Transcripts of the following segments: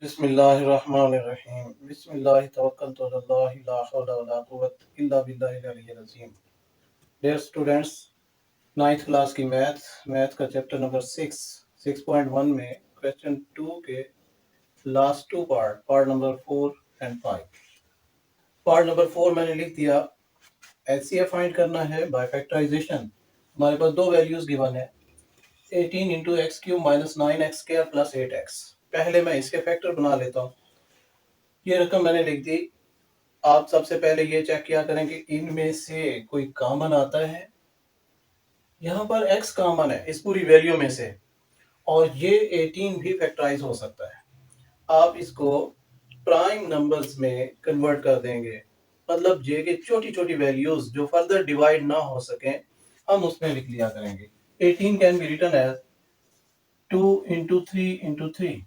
बिस्मिल्लाहिर्रहमानिर्रहीम बिस्मिल्लाहि तवक्कलतु अलल्लाहि ला हौला वला कुव्वता इल्ला बिल्लाहिल अलिय्यिल अज़ीम। डियर स्टूडेंट्स, नाइन्थ क्लास की मैथ का चैप्टर नंबर 6.1 में क्वेश्चन 2 के last two part number 4 and 5। Part number 4 मैंने लिख दिया, एचसीएफ फाइंड करना है बाय फैक्टराइजेशन। हमारे पास दो वैल्यूज गिवन है, 18 into x cube minus 9x square plus 8x। पहले मैं इसके फैक्टर बना लेता हूँ। ये रकम मैंने लिख दी। आप सबसे पहले ये चेक किया करें कि इनमें से कोई कॉमन आता है। यहाँ पर x कॉमन है इस पूरी वैल्यू में से, और ये 18 भी फैक्टराइज हो सकता है। आप इसको प्राइम नंबर्स में कन्वर्ट कर देंगे, मतलब जे के छोटी छोटी वैल्यूज जो फर्दर डिवाइड ना हो सके हम उसमें लिख लिया करेंगे। 18 can be written as 2 into 3 into 3।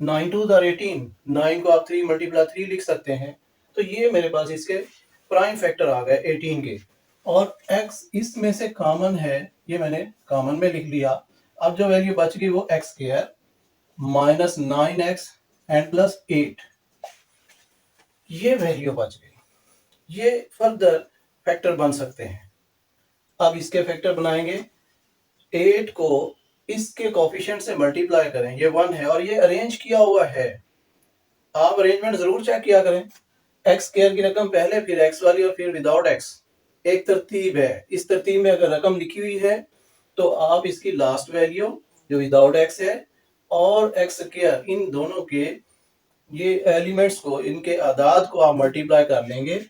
9 2 18, 9 को आप 3 मल्टीप्लाई 3 लिख सकते हैं। तो ये मेरे पास इसके प्राइम फैक्टर आ गए 18 के, और x इसमें से कॉमन है, ये मैंने कॉमन में लिख लिया। अब जो वैल्यू बच गई वो x square minus 9x and plus 8, ये वैल्यू बच गई। ये फर्दर फैक्टर बन सकते हैं। अब इसके फैक्टर बनाएंगे। 8 को इसके कोफिशिएंट से मल्टीप्लाई करें, ये 1 है और ये अरेंज किया हुआ है। आप अरेंजमेंट जरूर चेक किया करें। एक्स स्क्वायर की रकम पहले, फिर एक्स वाली और फिर विदाउट एक्स, एक तरतीब है। इस तरतीब में अगर रकम लिखी हुई है तो आप इसकी लास्ट वैल्यू जो विदाउट एक्स है और एक्स स्क्वायर, इन दोनों के ये एलिमेंट्स को, इनके आदाद को आप मल्टीप्लाई कर लेंगे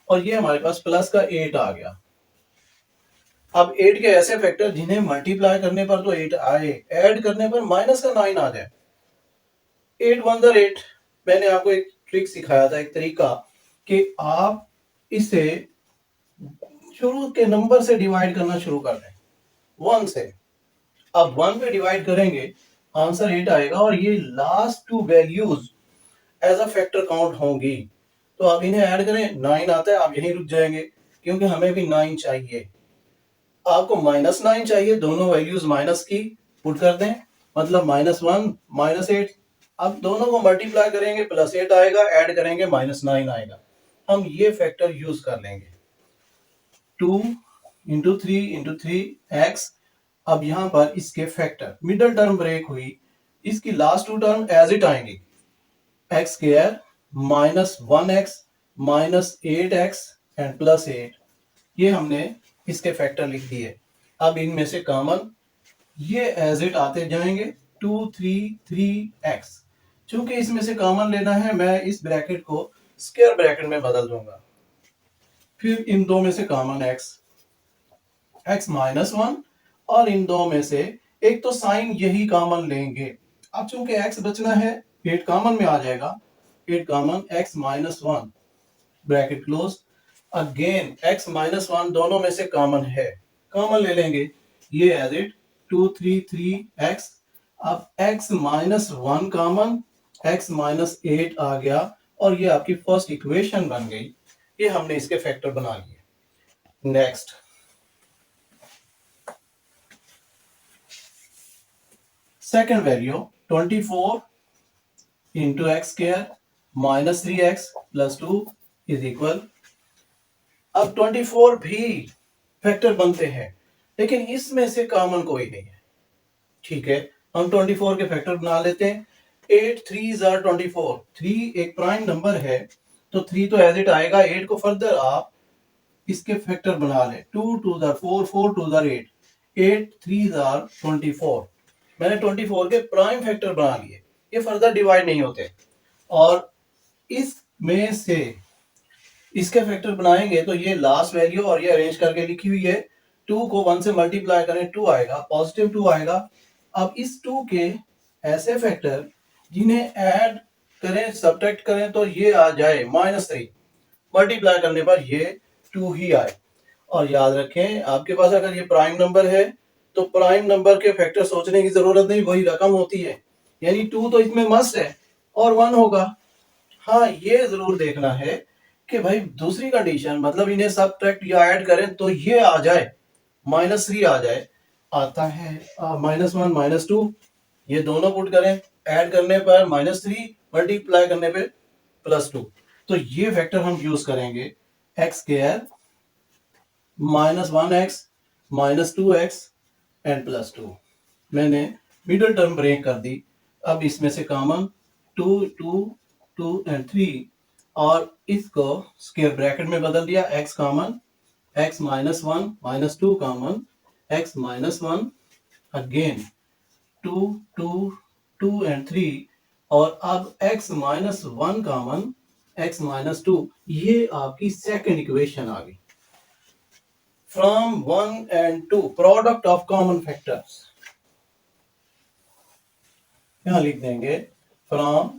और ये हमारे पास प्लस का 8 आ गया। अब 8 के ऐसे फैक्टर जिन्हें मल्टीप्लाई करने पर तो 8 आए, ऐड करने पर माइनस का 9 आ जाए। 8 1 8। मैंने आपको एक ट्रिक सिखाया था, एक तरीका, कि आप इसे शुरू के नंबर से डिवाइड करना शुरू कर दें, 1 से। अब 1 पे डिवाइड करेंगे, आंसर 8 आएगा और ये last two values as a factor count होंगी। तो आप इन्हें ऐड करें, 9 आता है, आप यहीं रुक जाएंगे क्योंकि हमें भी 9 चाहिए। आपको -9 चाहिए, दोनों वैल्यूज माइनस की पुट कर दें, मतलब -1 -8। अब दोनों को मल्टीप्लाई करेंगे, +8 आएगा, ऐड करेंगे -9 आएगा। हम ये फैक्टर यूज कर लेंगे, 2 इंटू 3 इंटू 3x। अब यहां पर इसके फैक्टर, मिडल टर्म ब्रेक हुई, इसकी last two term as it आएंगी, x square minus 1x minus 8x and +8। ये हमने इसके फैक्टर लिख दिए। अब इनमें से कॉमन ये एज इट आते जाएंगे, 2 3 3x। चूंकि इसमें से कॉमन लेना है, मैं इस ब्रैकेट को स्क्वायर ब्रैकेट में बदल दूंगा। फिर इन दो में से कॉमन x -1, और इन दो में से एक तो साइन यही कॉमन लेंगे। अब चूंकि x बचना है, 8 कॉमन में आ जाएगा, 8 common x -1 bracket close. Again x -1 दोनों में से कॉमन है, कॉमन ले लेंगे, ये एज इट 2 3 3x। अब x -1 कॉमन, x -8 आ गया और ये आपकी फर्स्ट इक्वेशन बन गई। ये हमने इसके फैक्टर बना लिए। Next, second value 24 into x square minus 3x plus 2 is equal. अब 24 भी फैक्टर बनते हैं, लेकिन इसमें से कॉमन कोई नहीं है। ठीक है, हम 24 के फैक्टर बना लेते हैं। 8 3 are 24, 3 एक प्राइम नंबर है तो 3 तो एज इट आएगा। 8 को फर्दर आप इसके फैक्टर बना लें, 2 2 4 4 2 8, 8 3 24। मैंने 24 के प्राइम फैक्टर बना लिए, ये फर्दर डिवाइड नहीं होते। और इसमें से इसके फैक्टर बनाएंगे तो ये लास्ट वैल्यू, और ये अरेंज करके लिखी हुई है, 2 को 1 से मल्टीप्लाई करें 2 आएगा, पॉजिटिव 2 आएगा। अब इस 2 के ऐसे फैक्टर जिन्हें ऐड करें, सब्ट्रैक्ट करें तो ये आ जाए -3, मल्टीप्लाई करने पर ये 2 ही आए। और याद रखें, आपके पास अगर ये प्राइम नंबर है तो प्राइम नंबर के फैक्टर सोचने की जरूरत नहीं, वही रकम होती है, यानी 2 तो इसमें मस्ट है और 1 होगा। हाँ, ये जरूर देखना है कि भाई दूसरी कंडीशन, मतलब इन्हें सब्ट्रैक्ट या ऐड करें तो ये आ जाए, -3 आ जाए। आता है -1 -2, ये दोनों पुट करें ऐड करने पर -3, मल्टीप्लाई करने पे +2। तो ये फैक्टर हम यूज करेंगे x square -1x -2x and +2। मैंने मिडिल टर्म ब्रेक कर दी। अब इसमें से कॉमन 2 2 2 एंड 3 और इसको स्क्वायर ब्रैकेट में बदल दिया। x common, x -1 -2 common, x -1 again 2 2 2 and 3 और अब x -1 कॉमन, x -2। ये आपकी सेकंड इक्वेशन आ गई। From 1 and 2 product of common factors यहां लिख देंगे from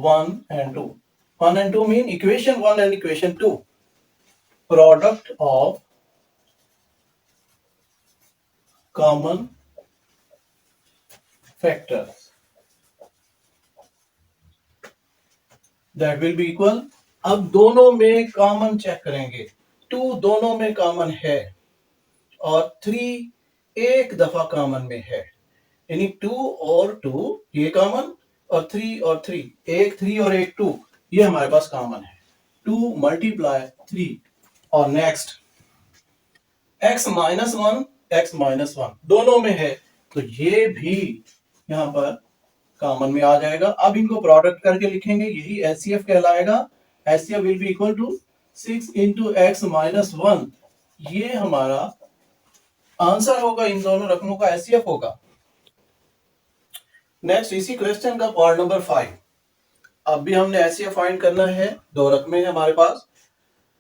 1 and 2। 1 and 2 mean equation 1 and equation 2 product of common factors that will be equal। अब दोनों में कॉमन चेक करेंगे। 2 दोनों में कॉमन है और 3 एक दफा कॉमन में है, यानी 2 और 2 ये कॉमन और 3 और 3, एक 3 और एक 2 ये हमारे पास कॉमन है। 2 मल्टीप्लाई 3 और नेक्स्ट x -1 x -1 दोनों में है तो ये भी यहां पर कॉमन में आ जाएगा। अब इनको प्रोडक्ट करके लिखेंगे, यही एचसीएफ कहलाएगा। HCF will be equal to 6 into x -1। ये हमारा आंसर होगा, इन दोनों रकमों का एचसीएफ होगा। नेक्स्ट इसी क्वेश्चन का पार्ट नंबर 5। अब भी हमने एचसीएफ फाइंड करना है। दो रकमें हैं हमारे पास,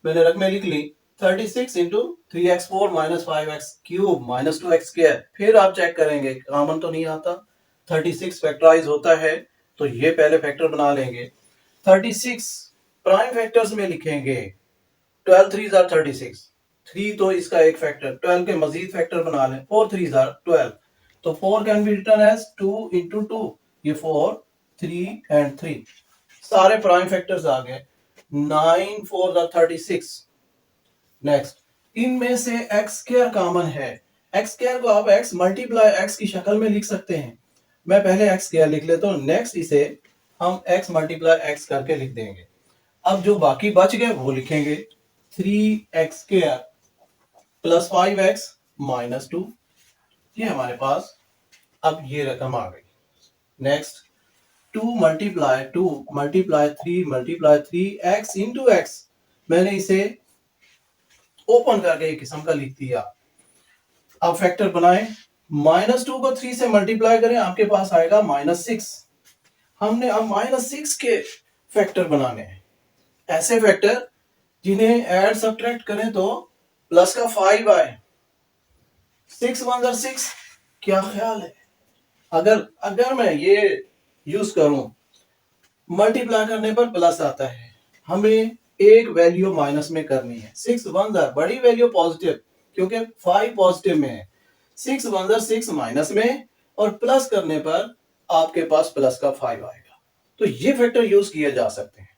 मैंने रकमें लिख ली 36 इंटू 3x4 -5x³ -2x²। फिर आप चेक करेंगे कॉमन तो नहीं आता। 36 फैक्टराइज होता है तो ये पहले फैक्टर बना लेंगे। 36 प्राइम फैक्टर्स में लिखेंगे। 12 3s are 36, 3 तो इसका एक फैक्टर, 12 के मजीद फैक्टर बना लें। 4 3s are 12, तो 4 can be written as 2 into 2, ये 4 3 एंड 3 सारे प्राइम फैक्टर्स आ गए। 9 4 are 36। नेक्स्ट इनमें से एक्स स्क्वायर कॉमन है। एक्स स्क्वायर को आप एक्स मल्टीप्लाई एक्स की शक्ल में लिख सकते हैं। मैं पहले एक्स स्क्वायर लिख लेता हूं, नेक्स्ट इसे हम एक्स मल्टीप्लाई एक्स करके लिख देंगे। अब जो बाकी बच गए वो लिखेंगे 3x² प्लस 5x -2। ये हमारे पास अब ये रकम आ गई। Next 2 multiply 3 x into x, मैंने इसे ओपन करके एक किस्म का लिख दिया। अब फैक्टर बनाएं, -2 को 3 से मल्टीप्लाई करें, आपके पास आएगा -6। हमने अब -6 के फैक्टर बनाने हैं, ऐसे फैक्टर जिन्हें ऐड सब्ट्रैक्ट करें तो प्लस का 5 आए। 6 1 are 6, क्या ख्याल है? अगर मैं ये यूज करूं, मल्टीप्लाई करने पर प्लस आता है, हमें एक वैल्यू माइनस में करनी है। 6 1 are बड़ी वैल्यू पॉजिटिव, क्योंकि 5 पॉजिटिव में है। 6 1 are 6 माइनस में और प्लस करने पर आपके पास प्लस का 5 आएगा। तो ये फैक्टर यूज किए जा सकते हैं।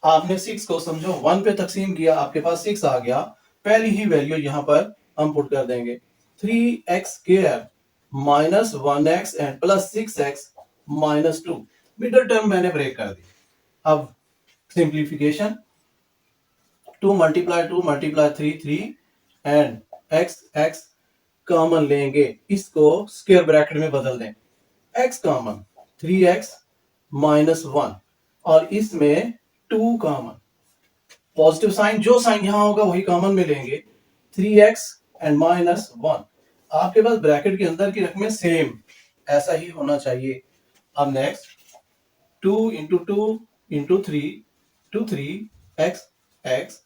आपने 6 को समझो 1 पे तकसीम किया, आपके पास 6 आ गया। पहली ही वैल्यू यहां पर हम पुट कर देंगे 3x² -1x and plus 6x -2। Middle term मैंने ब्रेक कर दी। अब simplification 2 multiply 3 and x common लेंगे, इसको स्क्वायर ब्रैकेट में बदल दें। x कॉमन 3x -1 और इसमें 2 कॉमन, पॉजिटिव साइन जो साइन यहां होगा वही कॉमन में लेंगे। 3x एंड -1, आपके पास ब्रैकेट के अंदर की रकमें सेम ऐसा ही होना चाहिए। अब next 2 into 2 into 3 2 3x x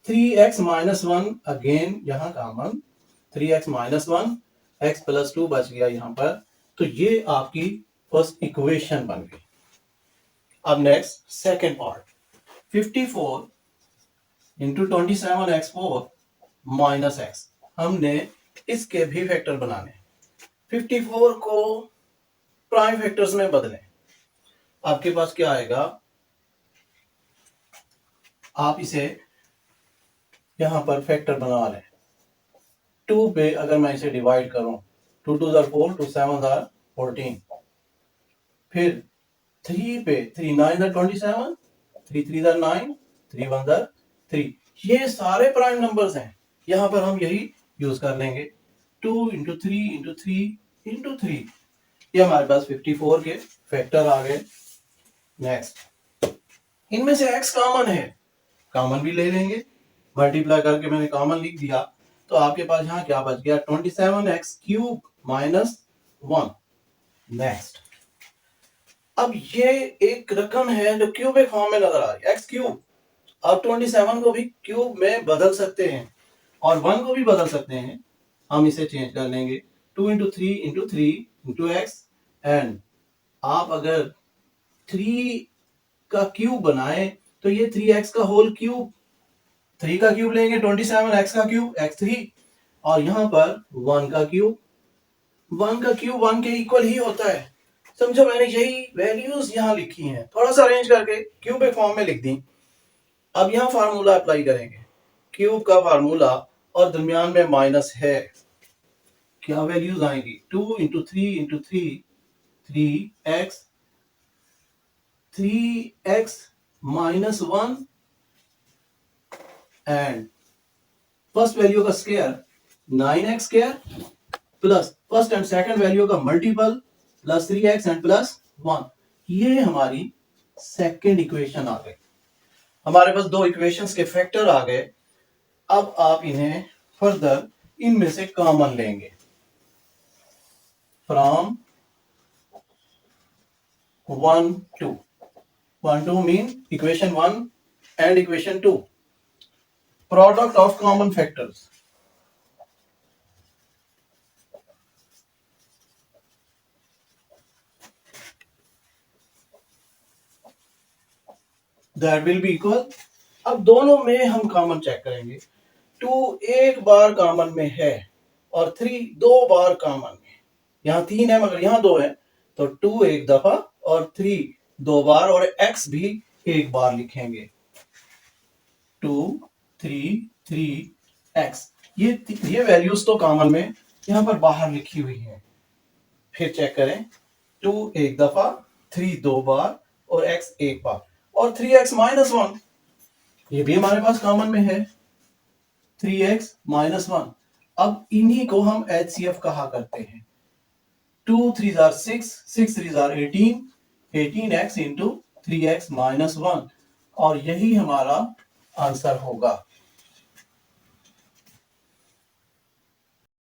3x -1 again यहां कॉमन, 3x -1 x +2 बच गया यहां पर। तो ये आपकी फर्स्ट इक्वेशन बन गई। अब next second part 54 into 27x4 -x, हमने इसके भी फैक्टर बनाने। 54 को प्राइम फैक्टर्स में बदलें, आपके पास क्या आएगा? आप इसे यहां पर फैक्टर बना लें। 2 पे अगर मैं इसे डिवाइड करूं, 2 2 are 4, 2 7 are 14। फिर 3 पे 3 9 27, 3 3 9, 3 1 3। ये सारे प्राइम नंबर्स हैं, यहाँ पर हम यही यूज कर लेंगे। 2 इंटू 3 इंटू 3 इंटू 3, ये हमारे पास 54 के फैक्टर आ गए। नेक्स्ट, इनमें से x कॉमन है, कॉमन भी ले लेंगे, मल्टीप्लाई करके मैंने कॉमन लिख दिया, तो आपके पास यहाँ क्या बच गया, 27x क्यूब माइनस 1। नेक्स्ट, अब ये एक रकम है जो क्यूबिक फॉर्म में नजर आ रही है, x क्यूब। अब 27 को भी क्यूब में बदल सकते हैं और 1 को भी बदल सकते हैं, हम इसे चेंज कर लेंगे 2 into 3 into 3 into x. And आप अगर 3 का क्यूब बनाए तो ये 3x का होल क्यूब, 3 का क्यूब लेंगे 27, x का क्यूब x3, और यहां पर 1 का क्यूब, 1 का क्यूब 1 के इक्वल ही होता है। समझो, मैंने यही वैल्यूज यहां लिखी हैं, थोड़ा सा अरेंज करके क्यूबिक फॉर्म में लिख दी। अब यहां फार्मूला अप्लाई करेंगे, क्यूब का फार्मूला, और दरमियान में माइनस है, क्या वैल्यूज आएंगी, 2 into 3 into 3 3x, 3x minus 1, and first value का square 9x square plus first and second value का multiple plus 3x and plus 1। ये हमारी सेकंड इक्वेशन आ गई। हमारे पास दो इक्वेशंस के फैक्टर आ गए। अब आप इन्हें फर्दर इनमें से कॉमन लेंगे। From 1 2, 1 2 mean equation 1 and equation 2, product of common factors. That will be equal। अब दोनों में हम कॉमन चेक करेंगे। 2 एक बार कॉमन में है और 3 दो बार कॉमन में। यहाँ 3 है मगर यहाँ 2 है, तो 2 एक दफा और 3 दो बार, और x भी एक बार लिखेंगे, 2 3 3 x। ये वैल्यूज तो कॉमन में यहाँ पर बाहर लिखी हुई है। फिर चेक करें, 2 एक दफा, 3 दो बार और x एक बार, और 3x माइनस 1, ये भी हमारे पास कॉमन में है, 3x माइनस 1। अब इन्हीं को हम HCF कहा करते हैं। 2 3 6, 6 3 18, 18x इंटू 3x माइनस 1, और यही हमारा आंसर होगा।